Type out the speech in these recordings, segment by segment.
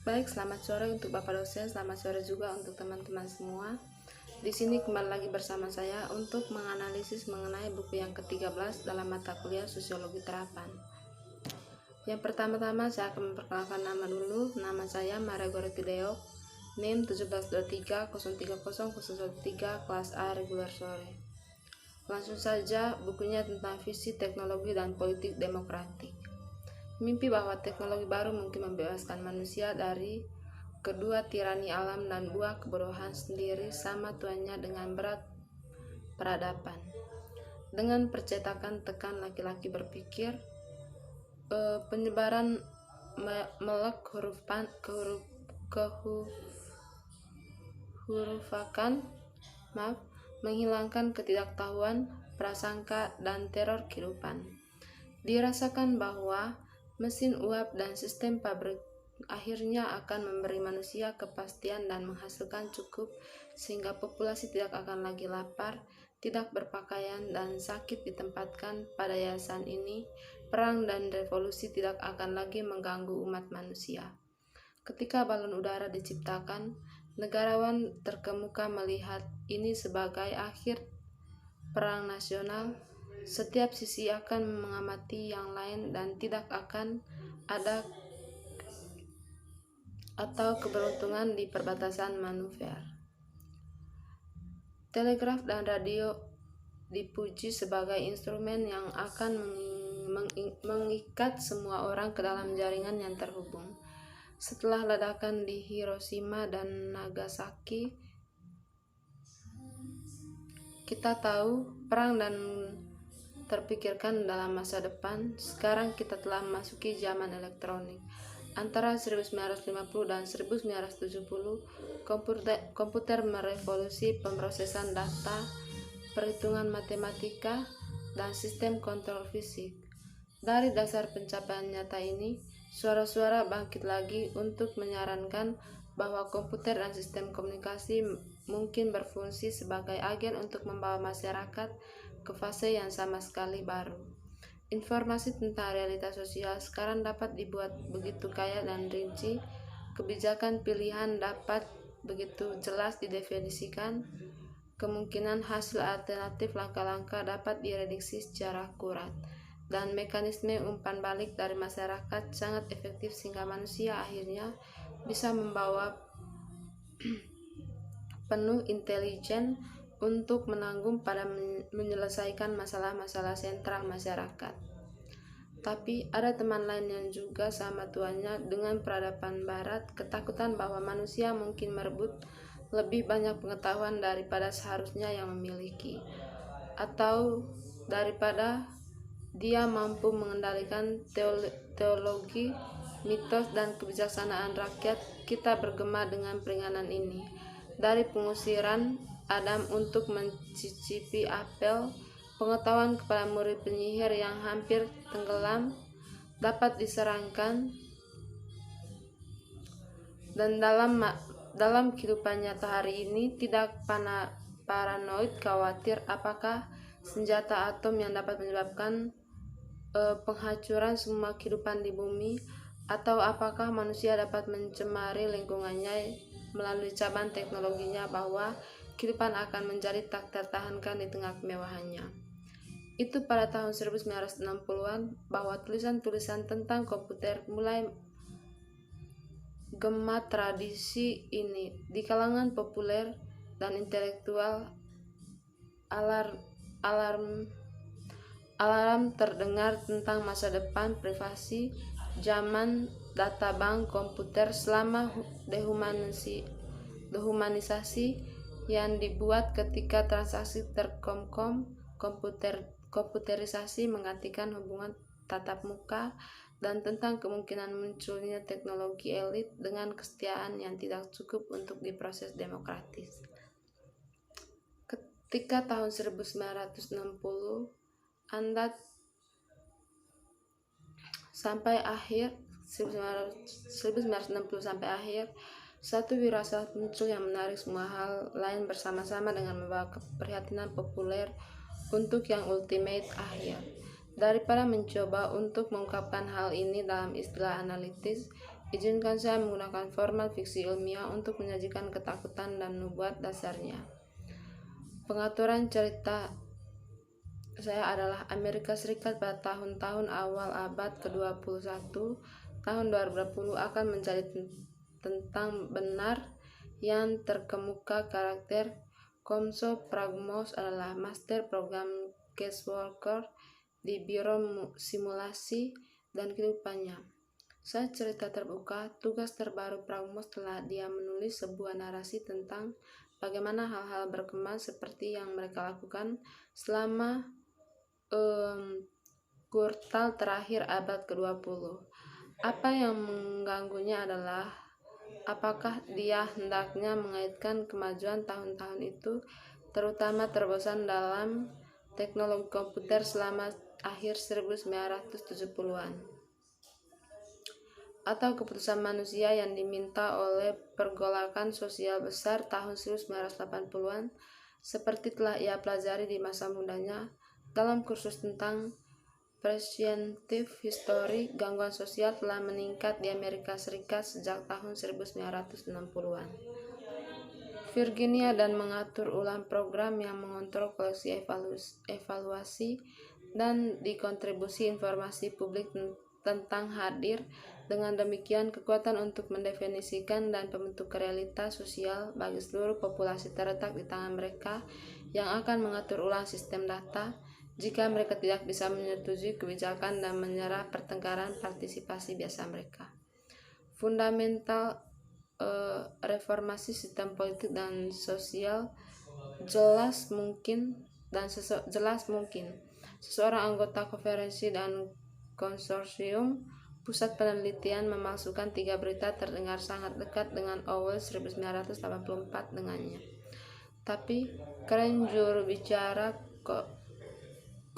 Baik, selamat sore untuk Bapak dosen, selamat sore juga untuk teman-teman semua. Di sini kembali lagi bersama saya untuk menganalisis mengenai buku yang ke-13 dalam mata kuliah Sosiologi Terapan. Yang pertama-tama saya akan memperkenalkan nama dulu. Nama saya Maria Goreti Deok, NIM 1723030013, kelas A reguler sore. Langsung saja, bukunya tentang visi teknologi dan politik demokratik. Mimpi bahwa teknologi baru mungkin membebaskan manusia dari kedua tirani alam dan buah kebodohan sendiri sama tuannya dengan berat peradaban. Dengan percetakan tekan laki-laki berpikir, penyebaran melek kehurufakan, menghilangkan ketidaktahuan, prasangka, dan teror kehidupan. Dirasakan bahwa mesin uap dan sistem pabrik akhirnya akan memberi manusia kepastian dan menghasilkan cukup sehingga populasi tidak akan lagi lapar, tidak berpakaian, dan sakit ditempatkan pada yayasan ini. Perang dan revolusi tidak akan lagi mengganggu umat manusia. Ketika balon udara diciptakan, negarawan terkemuka melihat ini sebagai akhir perang nasional. Setiap sisi akan mengamati yang lain dan tidak akan ada atau keberuntungan di perbatasan manuver. Telegraf dan radio dipuji sebagai instrumen yang akan mengikat semua orang ke dalam jaringan yang terhubung. Setelah ledakan di Hiroshima dan Nagasaki, kita tahu perang dan terpikirkan dalam masa depan. Sekarang kita telah memasuki zaman elektronik. Antara 1950 dan 1970, komputer merevolusi pemrosesan data, perhitungan matematika, dan sistem kontrol fisik. Dari dasar pencapaian nyata ini, suara-suara bangkit lagi untuk menyarankan bahwa komputer dan sistem komunikasi mungkin berfungsi sebagai agen untuk membawa masyarakat ke fase yang sama sekali baru. Informasi tentang realitas sosial sekarang dapat dibuat begitu kaya dan rinci, kebijakan pilihan dapat begitu jelas didefinisikan, kemungkinan hasil alternatif langkah-langkah dapat dirediksi secara akurat, dan mekanisme umpan balik dari masyarakat sangat efektif sehingga manusia akhirnya bisa membawa penuh intelijen untuk menanggung pada menyelesaikan masalah-masalah sentral masyarakat. Tapi ada teman lain yang juga sama tuannya dengan peradaban barat, ketakutan bahwa manusia mungkin merebut lebih banyak pengetahuan daripada seharusnya yang memiliki, atau daripada dia mampu mengendalikan teologi, mitos, dan kebijaksanaan rakyat. Kita bergema dengan peringanan ini. Dari pengusiran Adam untuk mencicipi apel, pengetahuan kepada murid penyihir yang hampir tenggelam dapat diserangkan, dan dalam kehidupan nyata hari ini tidak paranoid khawatir apakah senjata atom yang dapat menyebabkan penghancuran semua kehidupan di bumi, atau apakah manusia dapat mencemari lingkungannya melalui cabang teknologinya, bahwa kehidupan akan menjadi tak tertahankan di tengah kemewahannya. Itu pada tahun 1960-an bahwa tulisan-tulisan tentang komputer mulai gema. Tradisi ini di kalangan populer dan intelektual. Alarm terdengar tentang masa depan privasi zaman databank komputer selama dehumanisasi yang dibuat ketika transaksi komputerisasi menggantikan hubungan tatap muka, dan tentang kemungkinan munculnya teknologi elit dengan kesetiaan yang tidak cukup untuk diproses demokratis. Ketika tahun 1960 sampai akhir, satu wirasat muncul yang menarik semua hal lain bersama-sama dengan membawa keprihatinan populer untuk yang ultimate akhir. Daripada mencoba untuk mengungkapkan hal ini dalam istilah analitis, Izinkan saya menggunakan format fiksi ilmiah untuk menyajikan ketakutan dan nubuat dasarnya. Pengaturan cerita saya adalah Amerika Serikat pada tahun-tahun awal abad ke-21, tahun 2020 akan menjadi tentang benar yang terkemuka karakter. Komso Pragmos adalah master program caseworker di Biro Simulasi dan Kehidupannya. Saat cerita terbuka, tugas terbaru Pragmos setelah dia menulis sebuah narasi tentang bagaimana hal-hal berkembang seperti yang mereka lakukan selama kuartal terakhir abad ke-20. Apa yang mengganggunya adalah apakah dia hendaknya mengaitkan kemajuan tahun-tahun itu, terutama terobosan dalam teknologi komputer selama akhir 1970-an. Atau keputusan manusia yang diminta oleh pergolakan sosial besar tahun 1980-an, seperti telah ia pelajari di masa mudanya dalam kursus tentang Presumptive History. Gangguan sosial telah meningkat di Amerika Serikat sejak tahun 1960-an. Virginia dan mengatur ulang program yang mengontrol koleksi evaluasi dan dikontribusi informasi publik tentang hadir. Dengan demikian, kekuatan untuk mendefinisikan dan pembentukan realitas sosial bagi seluruh populasi terletak di tangan mereka yang akan mengatur ulang sistem data. Jika mereka tidak bisa menyetujui kebijakan dan menyerah pertengkaran partisipasi biasa mereka. Fundamental reformasi sistem politik dan sosial jelas mungkin. Seseorang anggota konferensi dan konsorsium pusat penelitian memasukkan 3 berita terdengar sangat dekat dengan Orwell 1984 dengannya. Tapi keren juru bicara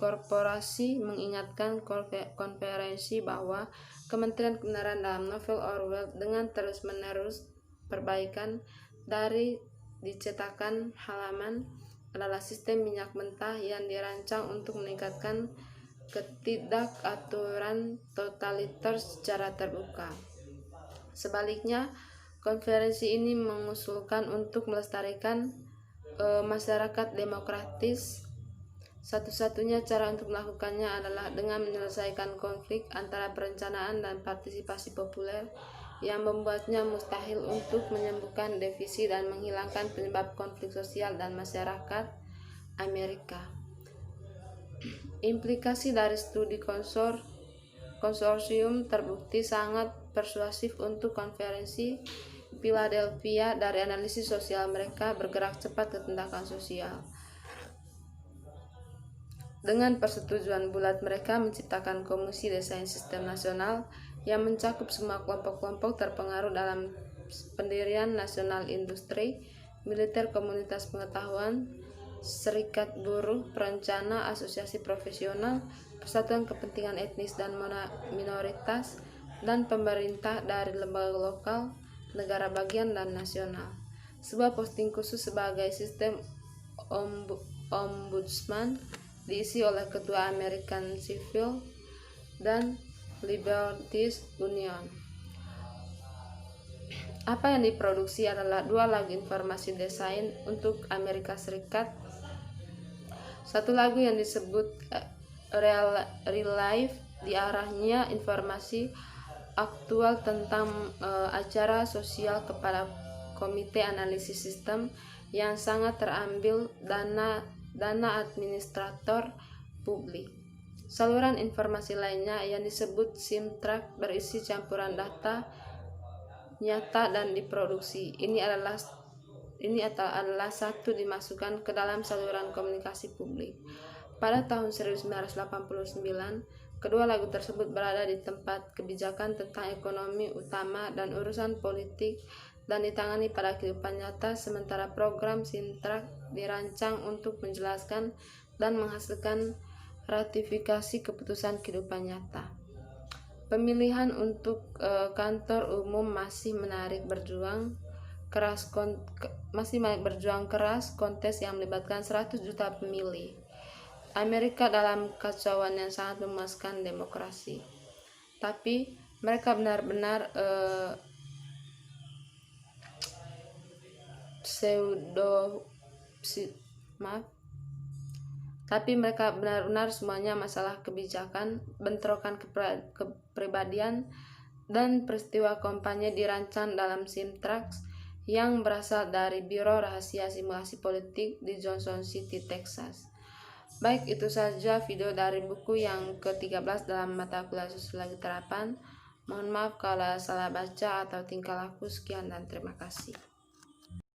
korporasi mengingatkan konferensi bahwa Kementerian Kebenaran dalam novel Orwell dengan terus-menerus perbaikan dari dicetakan halaman adalah sistem minyak mentah yang dirancang untuk meningkatkan ketidakaturan totaliter secara terbuka. Sebaliknya, konferensi ini mengusulkan untuk melestarikan masyarakat demokratis. Satu-satunya cara untuk melakukannya adalah dengan menyelesaikan konflik antara perencanaan dan partisipasi populer yang membuatnya mustahil untuk menyembuhkan defisit dan menghilangkan penyebab konflik sosial dan masyarakat Amerika. Implikasi dari studi konsorsium terbukti sangat persuasif untuk konferensi Philadelphia. Dari analisis sosial mereka bergerak cepat ke tindakan sosial. Dengan persetujuan bulat mereka menciptakan Komisi Desain Sistem Nasional yang mencakup semua kelompok-kelompok terpengaruh dalam pendirian nasional industri, militer, komunitas pengetahuan, serikat buruh, perencana, asosiasi profesional, persatuan kepentingan etnis dan minoritas, dan pemerintah dari lembaga lokal, negara bagian, dan nasional. Sebuah posting khusus sebagai sistem ombudsman diisi oleh Ketua American Civil dan Liberties Union. Apa yang diproduksi adalah 2 lagu informasi desain untuk Amerika Serikat. Satu lagu yang disebut Real Life, diarahnya informasi aktual tentang acara sosial kepada Komite Analisis Sistem yang sangat terambil dana administrator publik. Saluran informasi lainnya yang disebut Simtrack berisi campuran data nyata dan diproduksi. Ini adalah satu dimasukkan ke dalam saluran komunikasi publik. Pada tahun 1989, kedua lagu tersebut berada di tempat kebijakan tentang ekonomi utama dan urusan politik dan ditangani pada kehidupan nyata, sementara program Simtrack dirancang untuk menjelaskan dan menghasilkan ratifikasi keputusan kehidupan nyata. Pemilihan untuk kantor umum masih berjuang keras kontes yang melibatkan 100 juta pemilih. Amerika dalam kacauan yang sangat memuaskan demokrasi. Tapi mereka benar-benar tapi mereka benar-benar semuanya masalah kebijakan, bentrokan kepribadian, dan peristiwa kampanye dirancang dalam Simtrax yang berasal dari Biro Rahasia Simulasi Politik di Johnson City, Texas. Baik, itu saja video dari buku yang ke-13 dalam mata kuliah Sosiologi Terapan. Mohon maaf kalau salah baca atau tingkah laku. Sekian dan terima kasih.